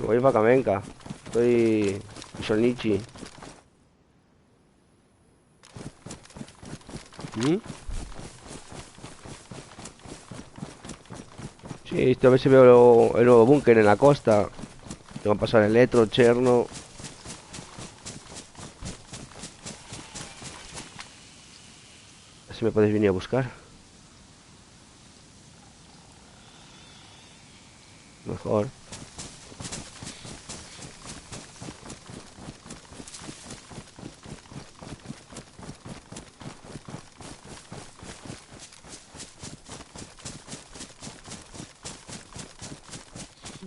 Voy Vakamenka. Estoy... Shonichi. ¿Mm? Sí, esto a ver si veo el nuevo búnker en la costa. Tengo que pasar el Electro, Cherno. A ver si me podéis venir a buscar. Mejor.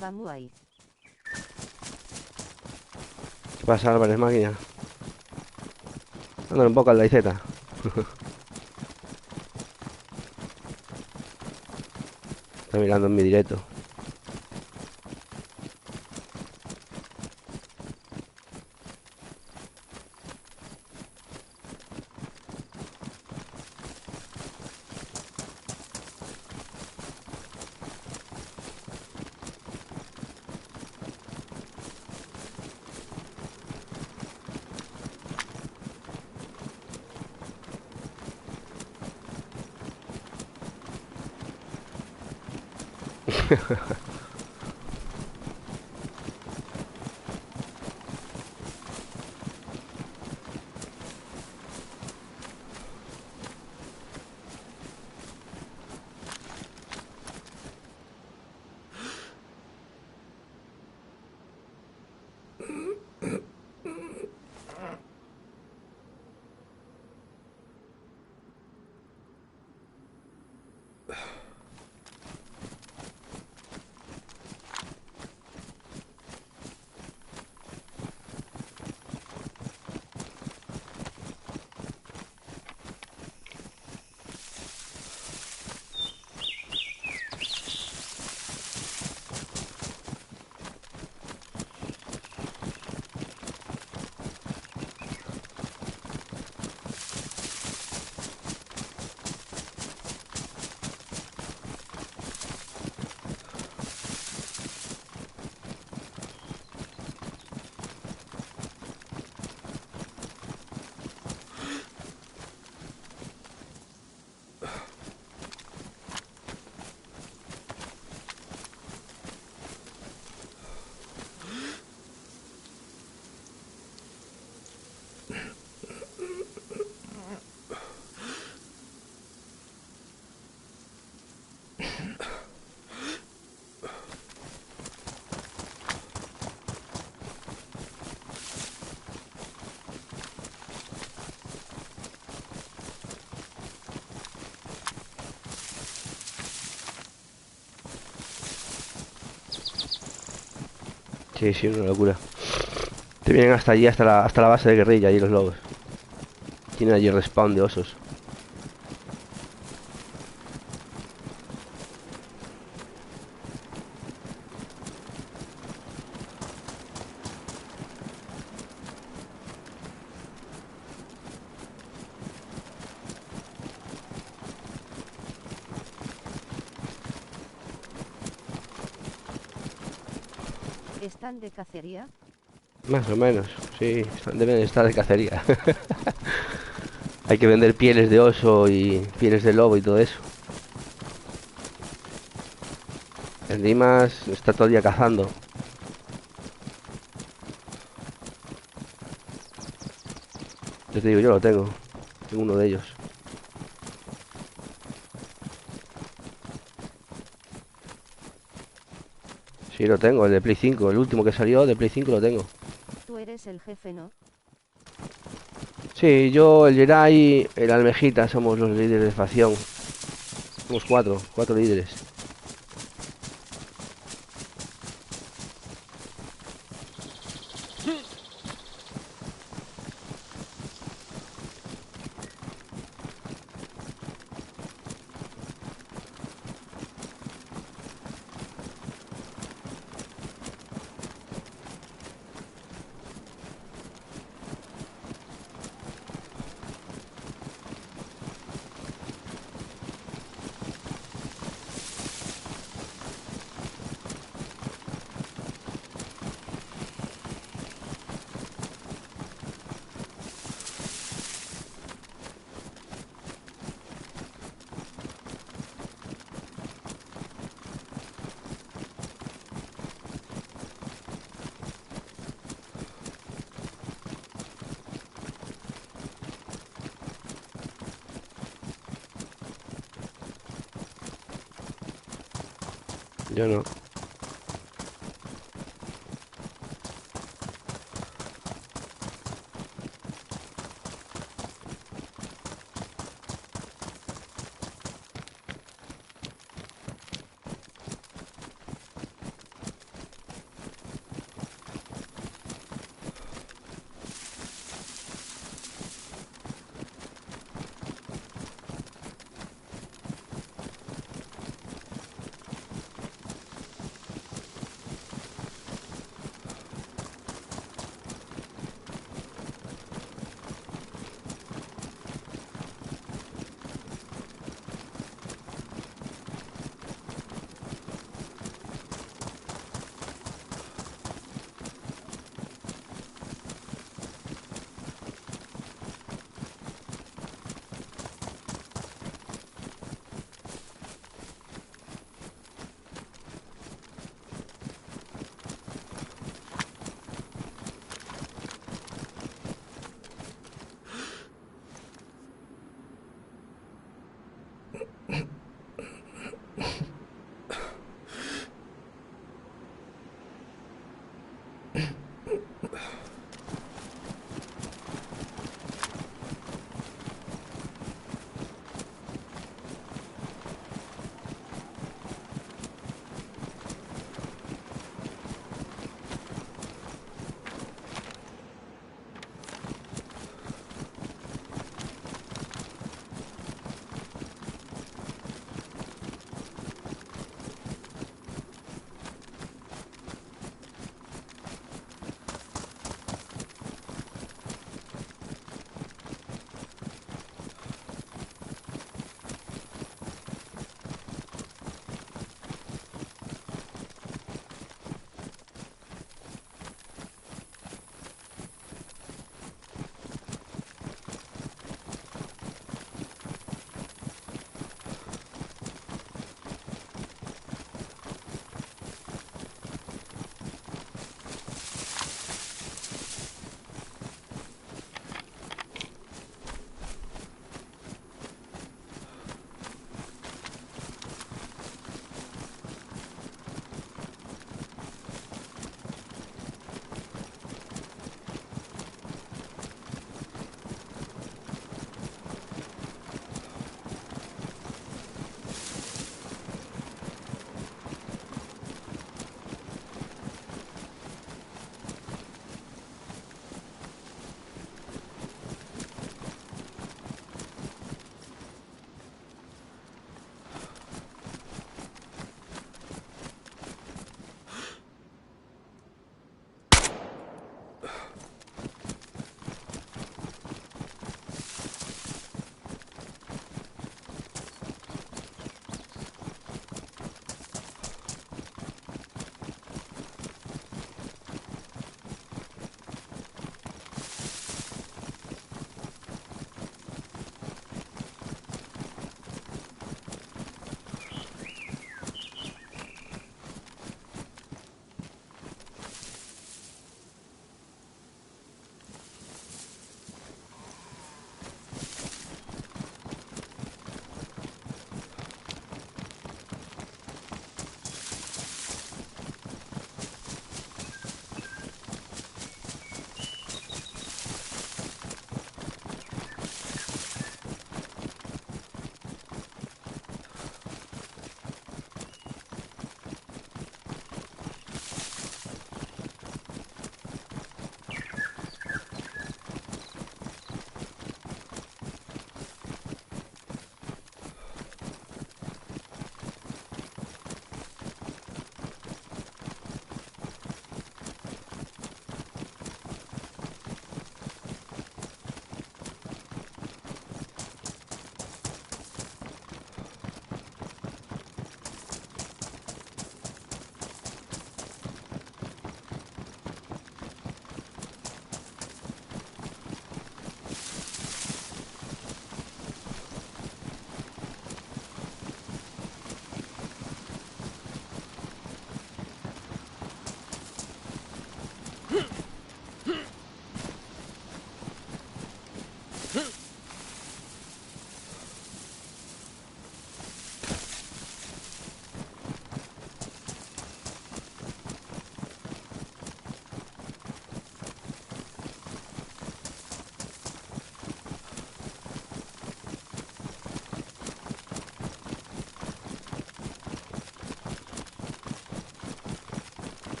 Vamos ahí. ¿Qué pasa, Álvarez, máquina? Ándale un poco al la Izeta. Está mirando en mi directo. Sí, sí, una locura. Te vienen hasta allí, hasta la base de guerrilla, allí los lobos. Tienen allí respawn de osos. ¿Están de cacería? Más o menos, sí, deben estar de cacería. Hay que vender pieles de oso y pieles de lobo y todo eso. El Dimas está todo el día cazando. Yo te digo, yo lo tengo. Tengo uno de ellos. Sí, lo tengo, el de Play 5. El último que salió de Play 5 lo tengo. Tú eres el jefe, ¿no? Sí, yo, el Jedi, el Almejita, somos los líderes de facción. Somos cuatro líderes. Yo no.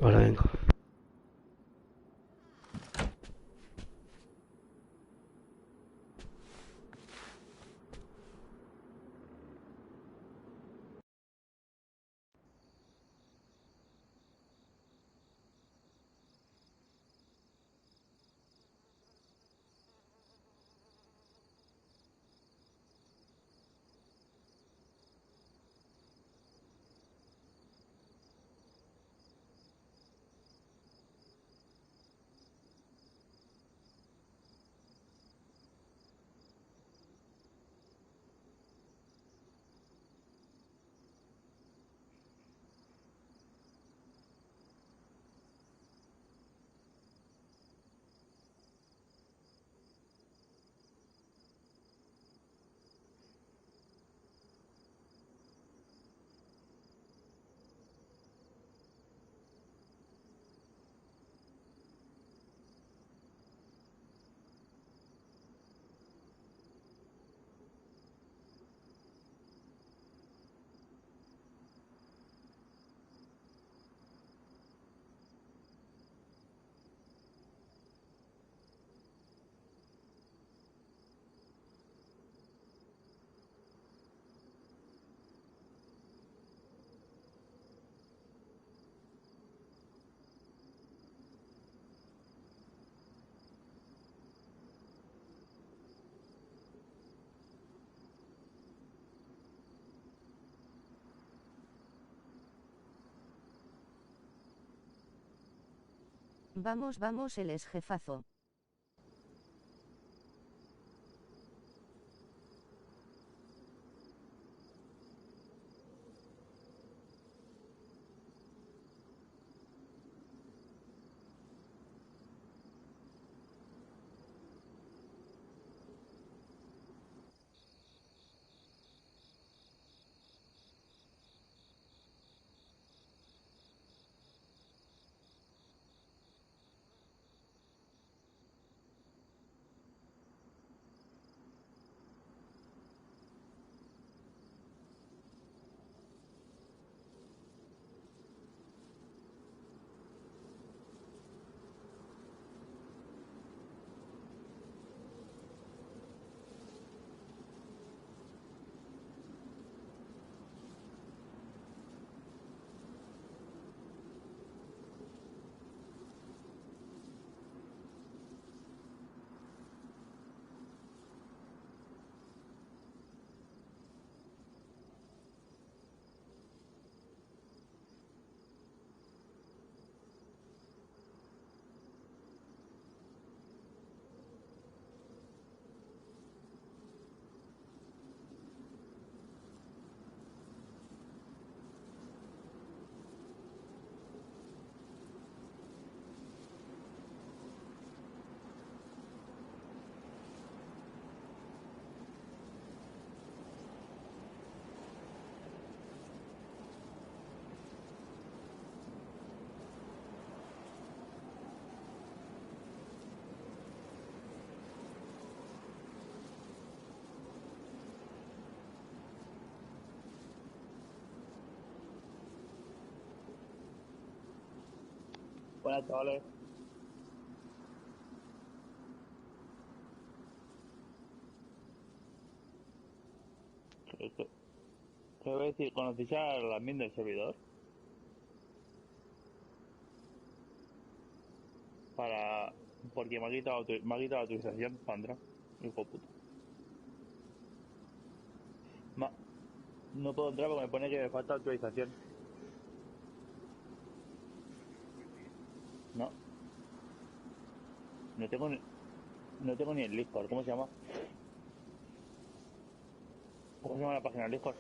Ahora vengo. Vamos, vamos, él es jefazo. Buenas, chavales. ¿Qué voy a decir? ¿Conocéis al admin del servidor? Para... Porque me ha quitado la autorización para entrar. Hijo de puta. Ma- No puedo entrar porque me pone que me falta autorización. No, no tengo ni, no tengo ni el Discord. ¿Cómo se llama? ¿Cómo se llama la página del Discord?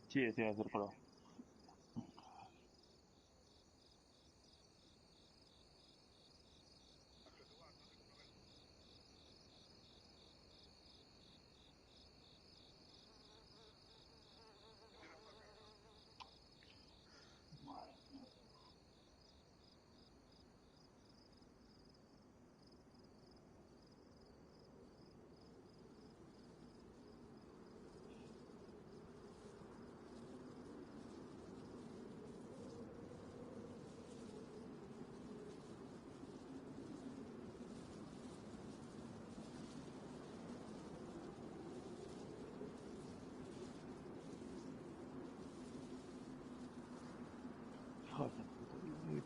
Sí, estoy en el círculo.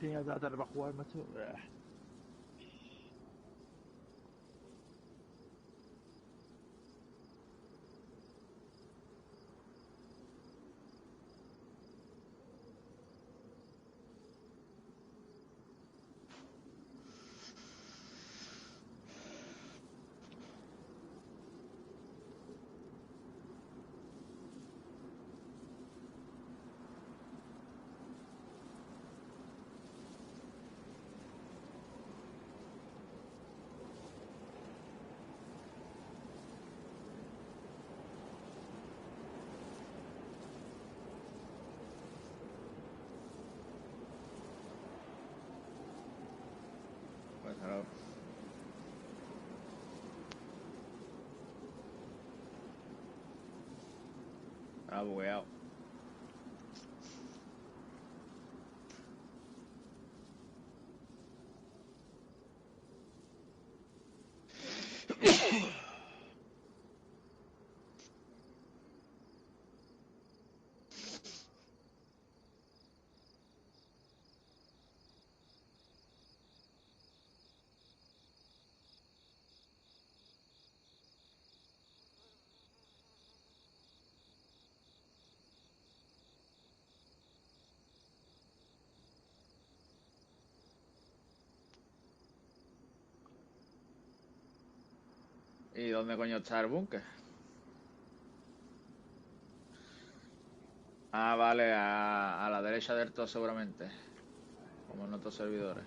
Tenía toda la tarde para jugar, macho. Pues ahora. Ahora bugueado. ¿Y dónde coño está el búnker? Ah, vale, a la derecha del todo seguramente. Como en otros servidores.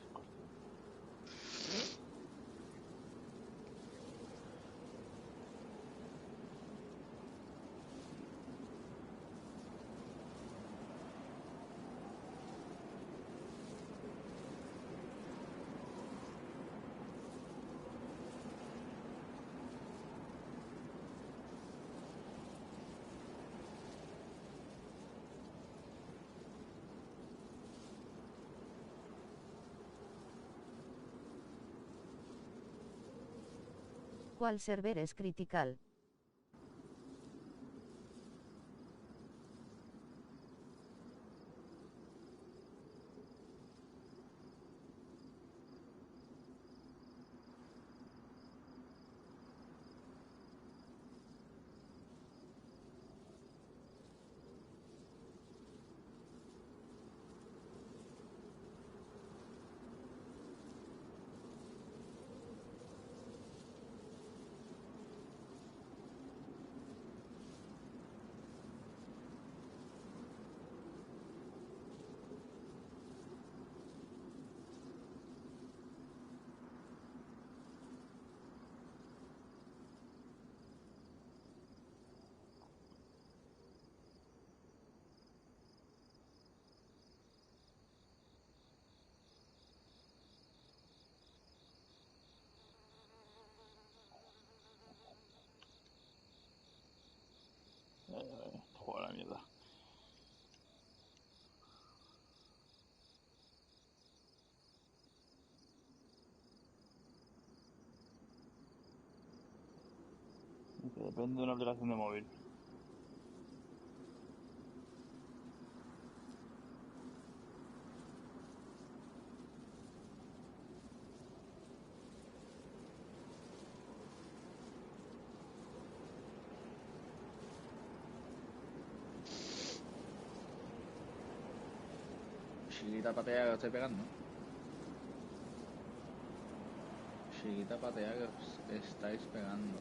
¿Cuál server es critical? Joder, la mierda. Que depende de una aplicación de móvil. Chiquita patea que os estoy pegando. Chiquita patea que os estáis pegando.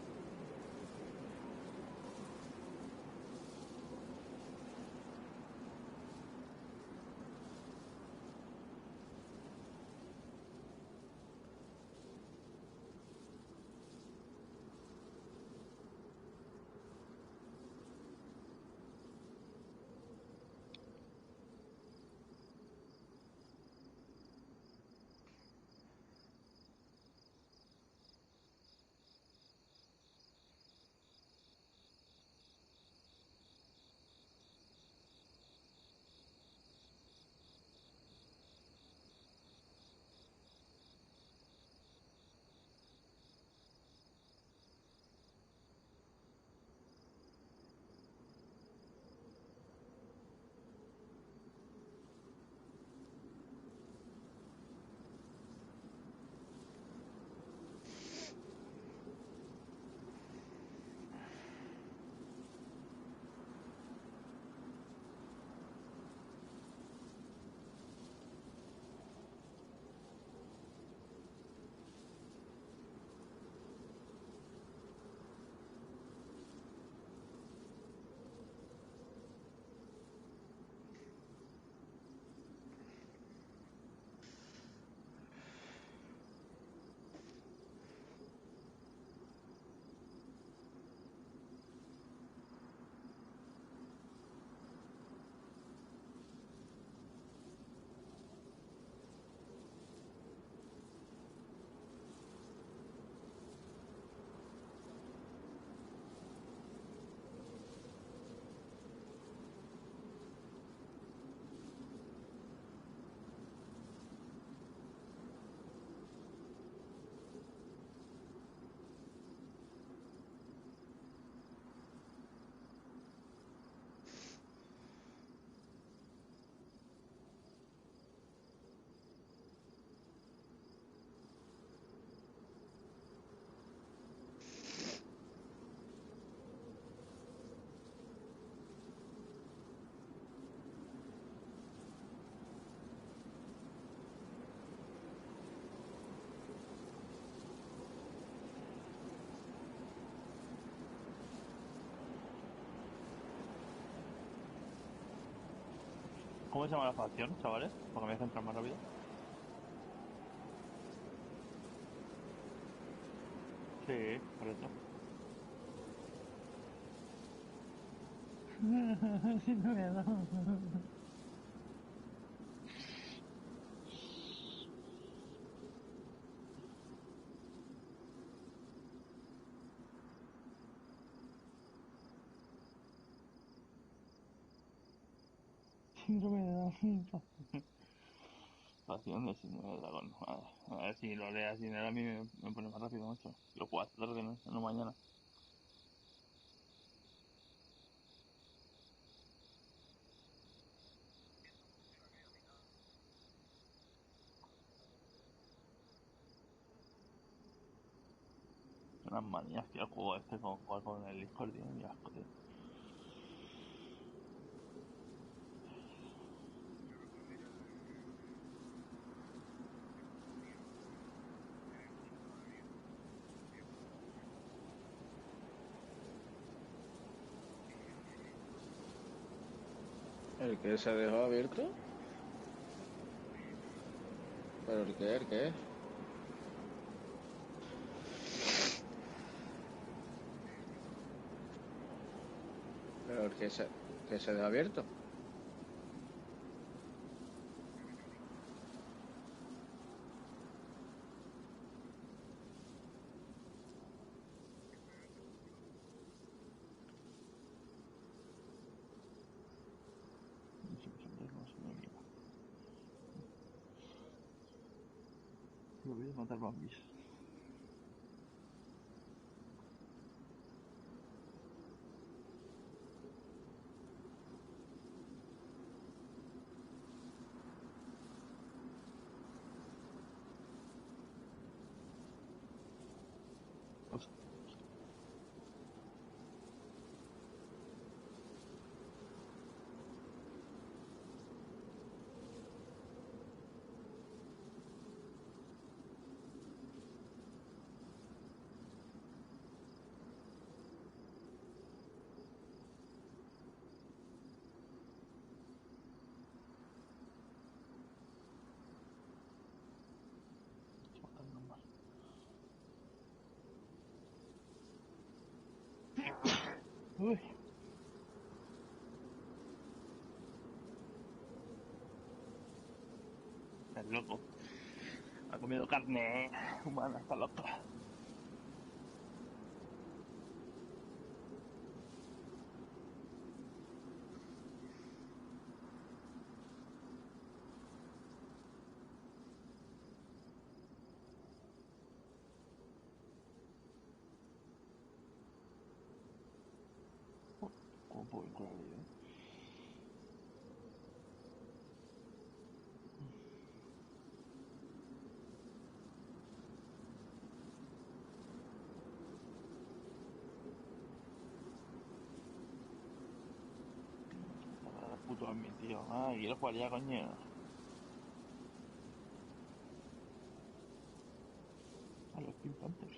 ¿Cómo se llama la facción, chavales? Porque me voy a centrar más rápido. Sí, correcto. Sí, no me da. Síndrome de Down. Facción de síndrome de dragón. A ver si lo leas y a mí me pone más rápido, mucho. Lo puedo hacer tarde, no mañana. Unas manías que el juego este con jugar con el Discord, tío. Y asco, tío. ¿El que se dejó abierto? ¿Pero el qué? ¿El qué? ¿Pero el que se dejó abierto? Lo voy a matar bambis. Uy. Es loco. Ha comido carne humana, está loca. ¿Cómo puedo vincular el vídeo? Para el puto admin, tío. Ah, quiero jugar ya, coño. A los Pink Panthers.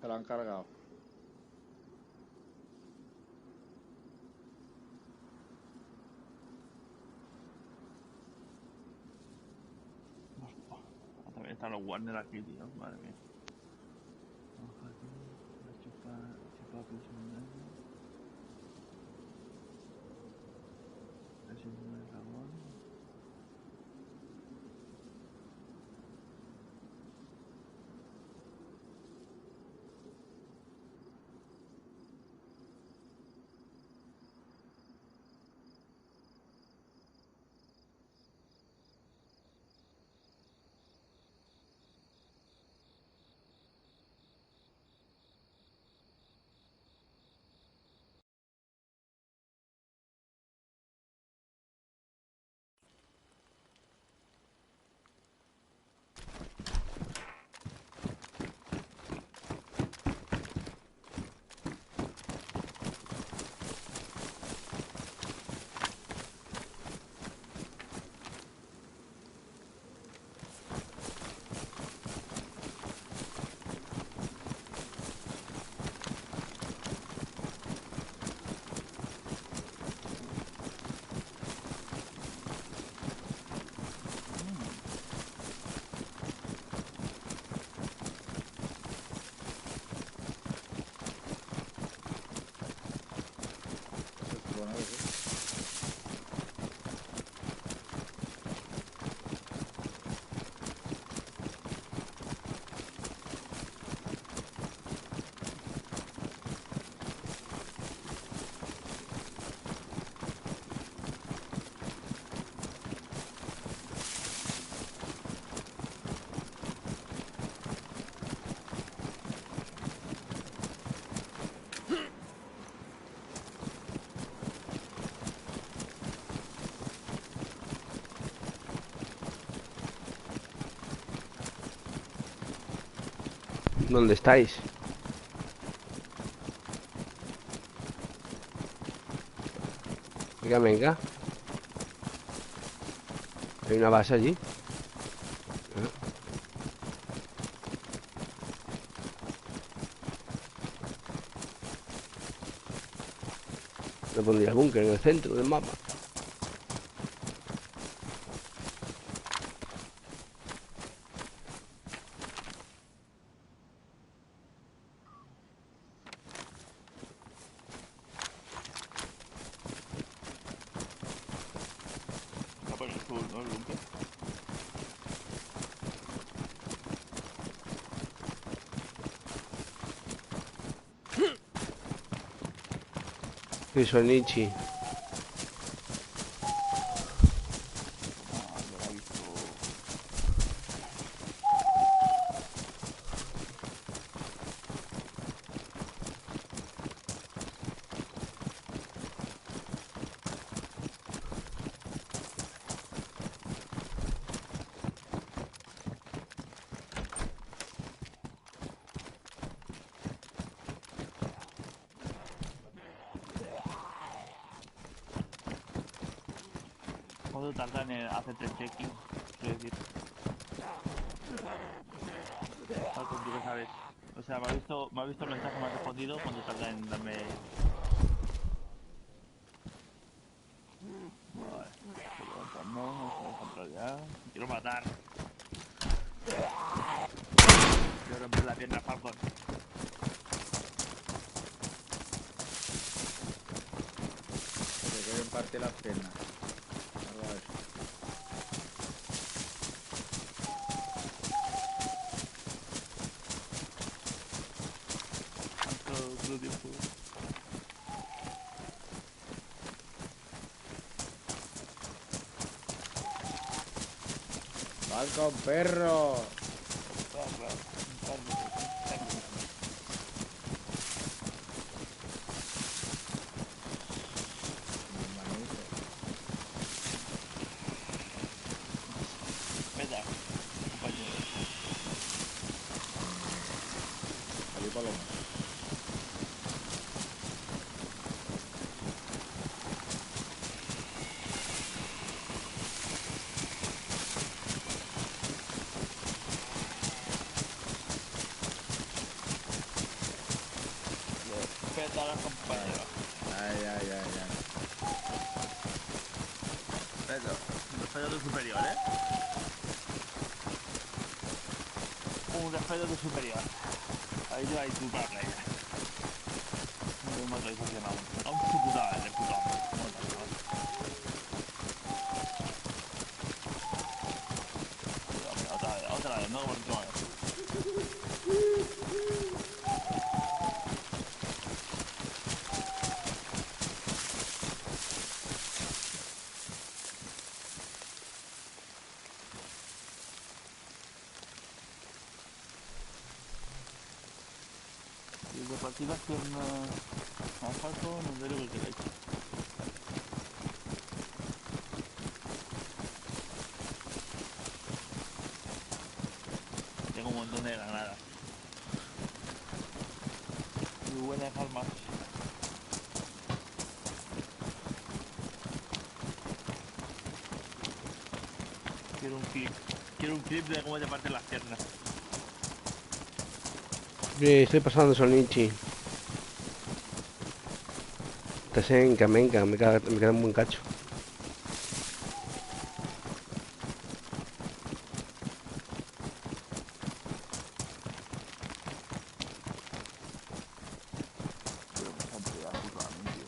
Se lo han cargado. También están los Warner aquí, tío. Madre mía. Ojo aquí. La chupa prisionero. El síndrome del dragón. ¿Dónde estáis? Venga, venga. Hay una base allí. Me pondría el búnker en el centro del mapa. Está por el sur, ¿no? El búnker. Que soy Nichi. Ah, ya la he visto. ¿Cuánto tardan en hacerte el checking? Quiero decir, Falcon, tú qué sabes. O sea, me ha visto el mensaje, me ha respondido cuando tarda en darme. Vale. Pues no, vamos a entrar ya. Quiero matar. Quiero romper la pierna a Falcon. Te quieren partir las piernas. Algo de eso. ¿Cuánto tiempo? Falcon, perro. Hermanito. Venga, compañero. Salí paloma. Respeta a los compañeros. Ay, ay, ay, ay. Respeto a tu superior, ¿eh? Un respeto a tu superior. Ahí te va a ir tú para la playa. No hay motorización aún. Aún su puta madre, puto hombre. Otra vez, no por última vez. Y de partidas con asfalto, no sé lo que queráis. Tengo un montón de granadas. Muy buenas armas. Quiero un clip. Quiero un clip de cómo te parten las piernas. Estoy pasando Sonichi. Estás en Kamenka, me queda un buen cacho. Pero me salte ya, puto amo, tío.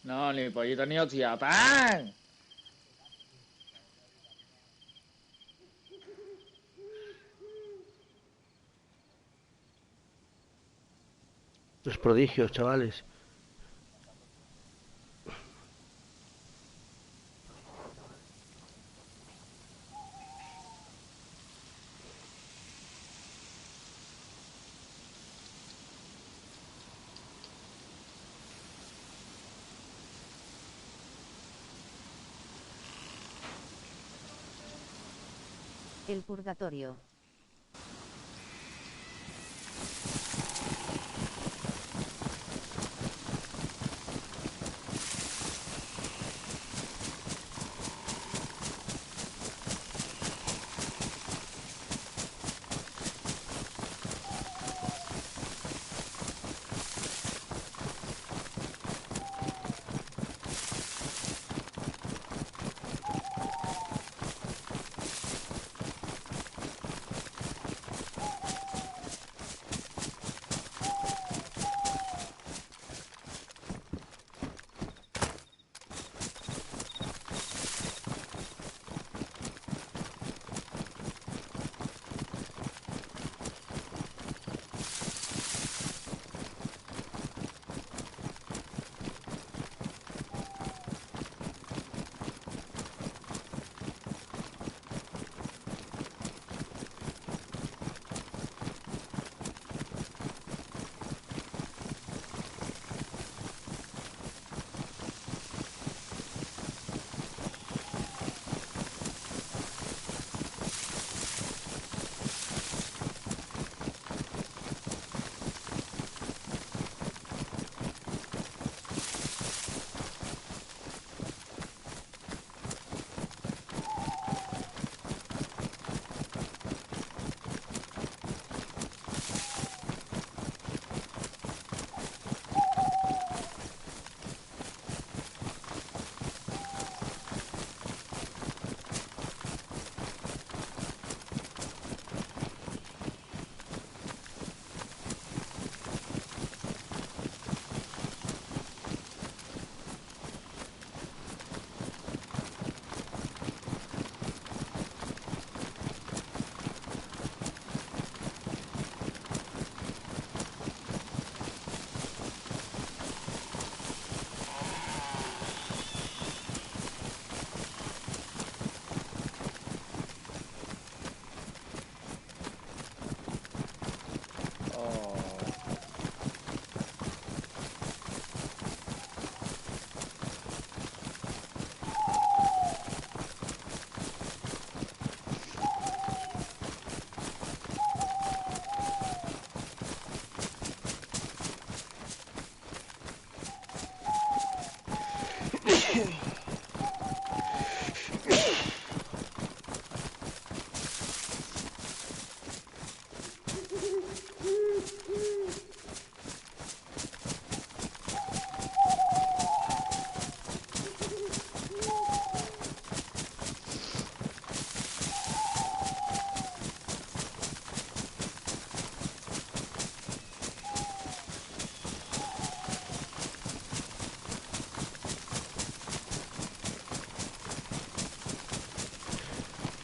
No, ni pollito ni hostia. ¡Pan! Los prodigios, chavales. El purgatorio.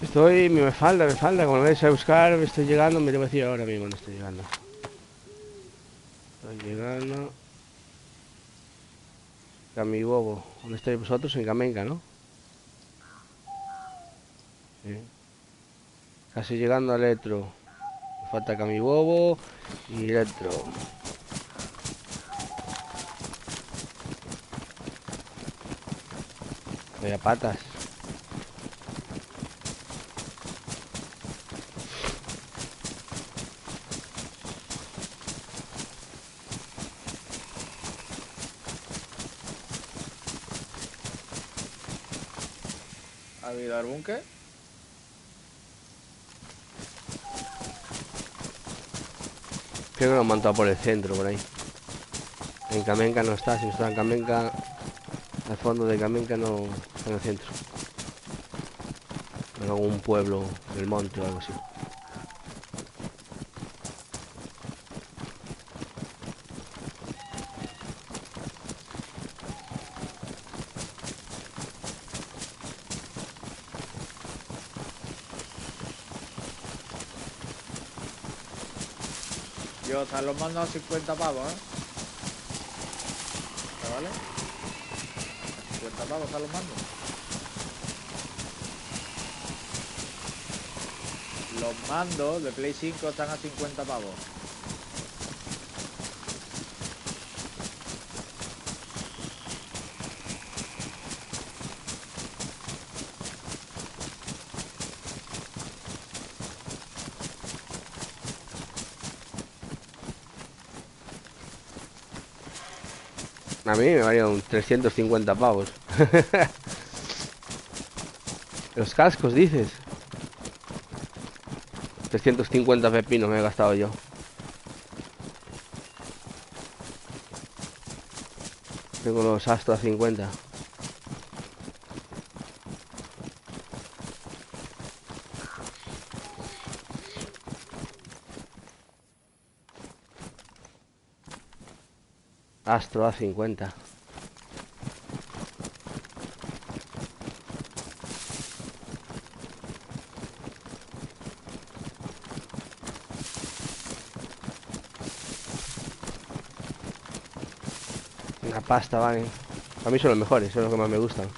Estoy, me falta, como lo vais a buscar, estoy llegando, me debo decir ahora mismo, no estoy llegando. Estoy llegando. Camibobo, ¿dónde estáis vosotros? En Camenca, ¿no? Sí. Casi llegando a Electro. Me falta Camibobo y Electro. Vaya patas. ¿Ha habido algún qué? Creo que lo han montado por el centro, por ahí. En Camenca no está, si está en Camenca, al fondo de Camenca no está en el centro. En algún pueblo del monte o algo así. Yo están los mando a 50 pavos, ¿eh? ¿Vale? 50 pavos están los mandos. Los mandos de Play 5 están a 50 pavos. A mí me valieron 350 pavos. Los cascos, dices. 350 pepinos me he gastado yo. Tengo los Astro a 50. Astro a 50. Una pasta, vale. A mí son los mejores, son los que más me gustan.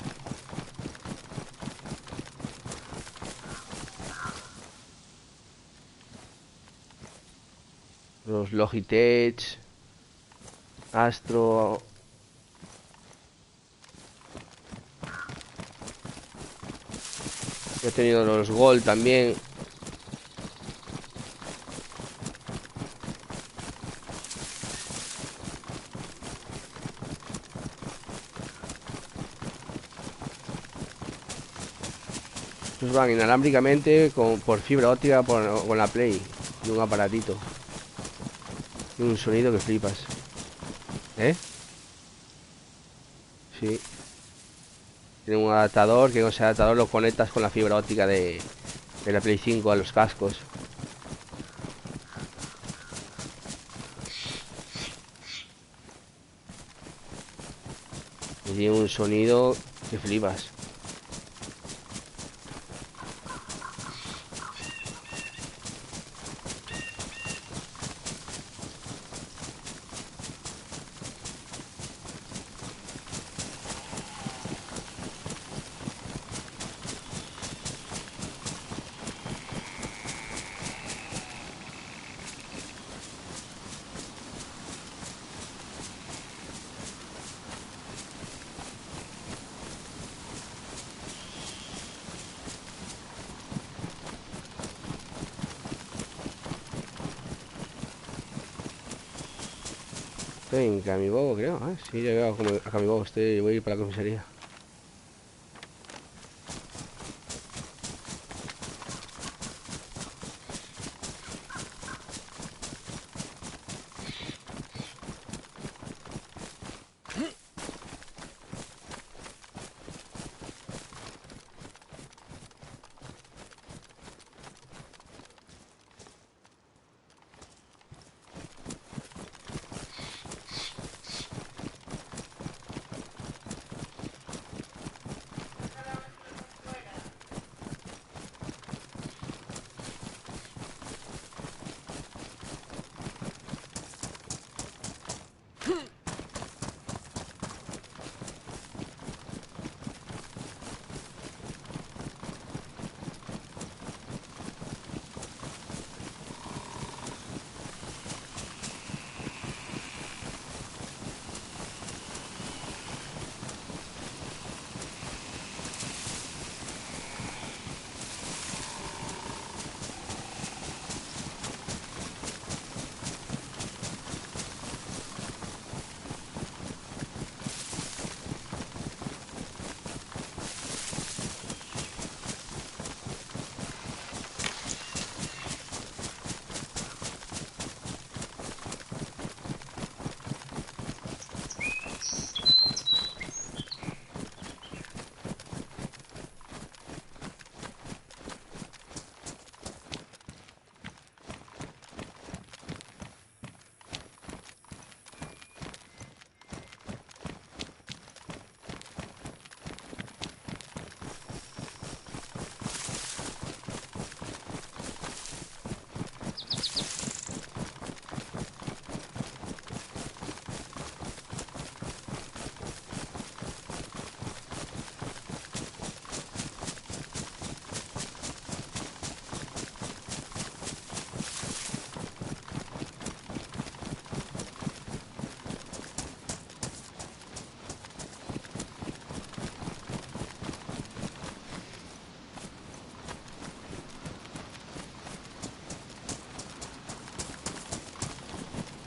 Los Logitech, Astro. He tenido los Gold también. Estos van inalámbricamente por fibra óptica con la Play. Y un aparatito. Y un sonido que flipas. ¿Eh? Sí. Tiene un adaptador que con ese adaptador lo conectas con la fibra óptica de la Play 5 a los cascos. Y tiene un sonido que flipas. Estoy en Camibobo, creo. Sí, ya he llegado a Camibobo. Voy a ir para la comisaría.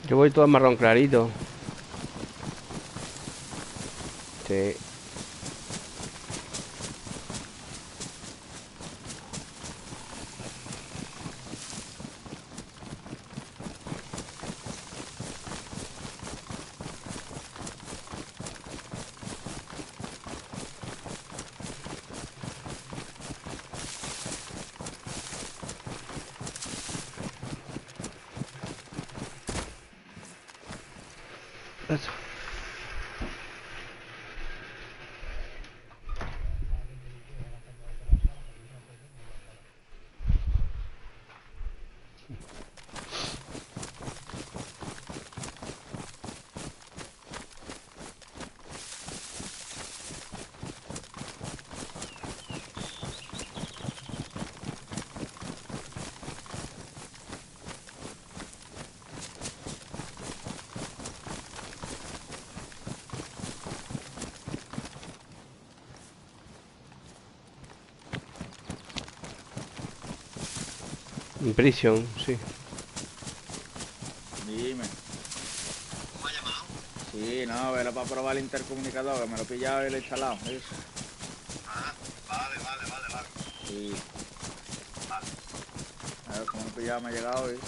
Yo voy todo marrón clarito. Sí. Eso. Impresión, sí. Dime. Sí, no, era para probar el intercomunicador, que me lo he pillado y lo he instalado. Eso. Vale. Sí. A ver, como lo he pillado me ha llegado y...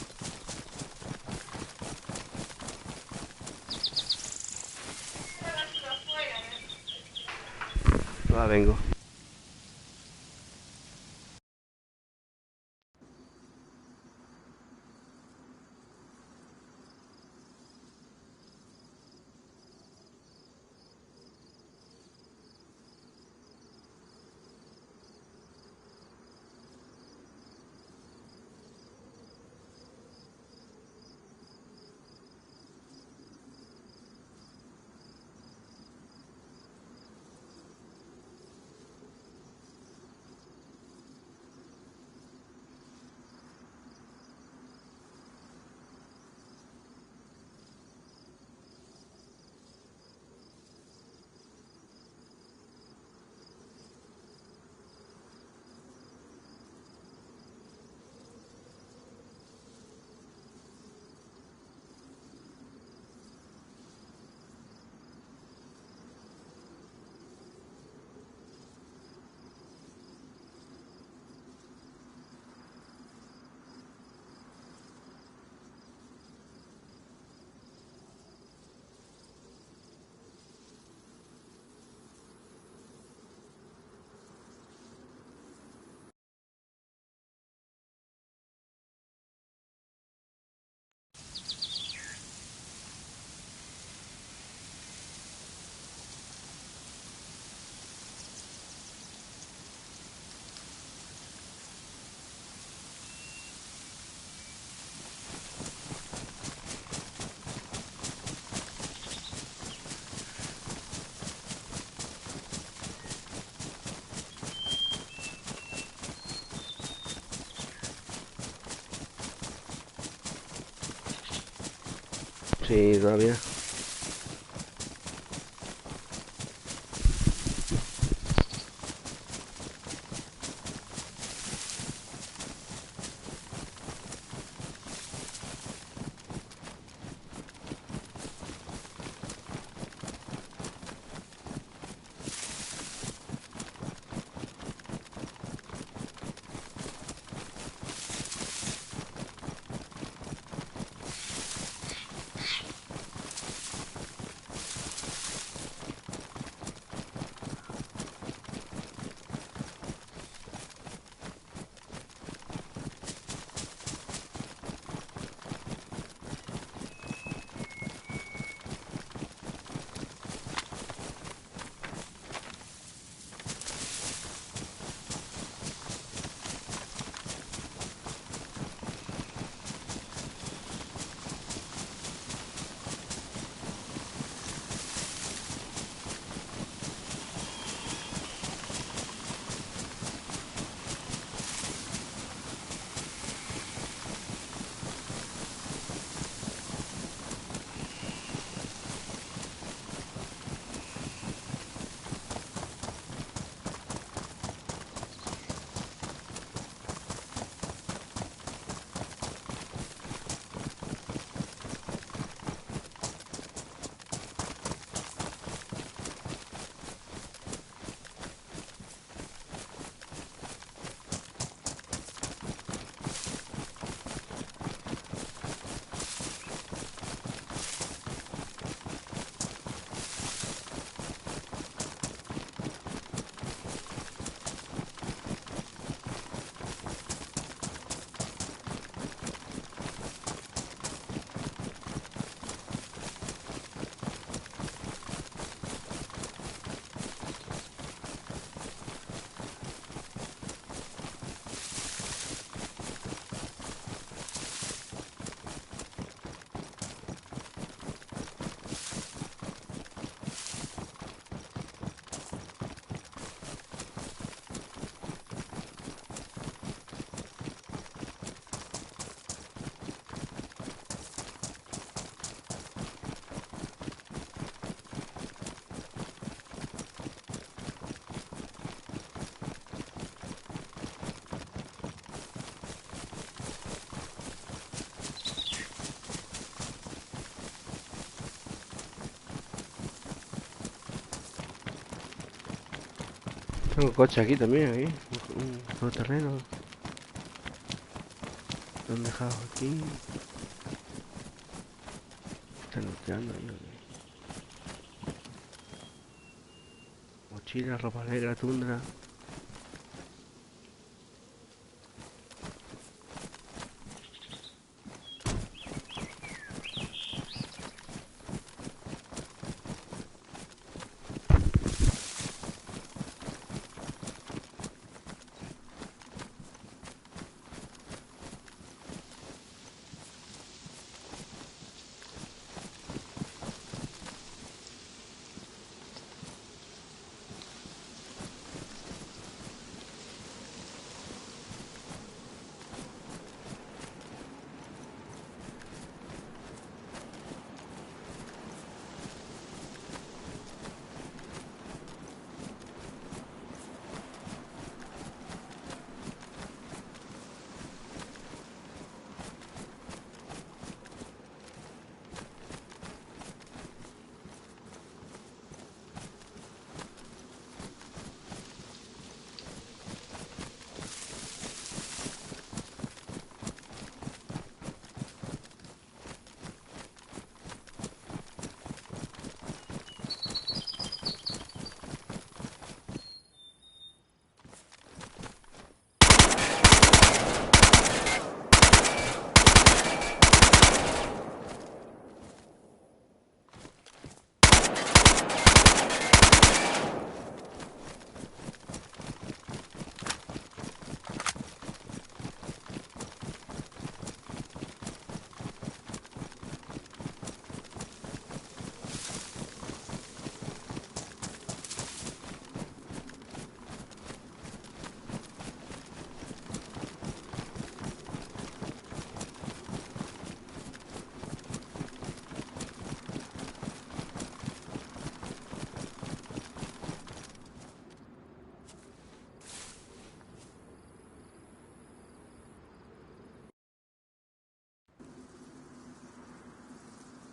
Ahora vengo. Sí, todavía. Tengo coche aquí también, aquí. Un terreno. Lo han dejado aquí. Están looteando ahí, ok. Mochila, ropa negra, tundra.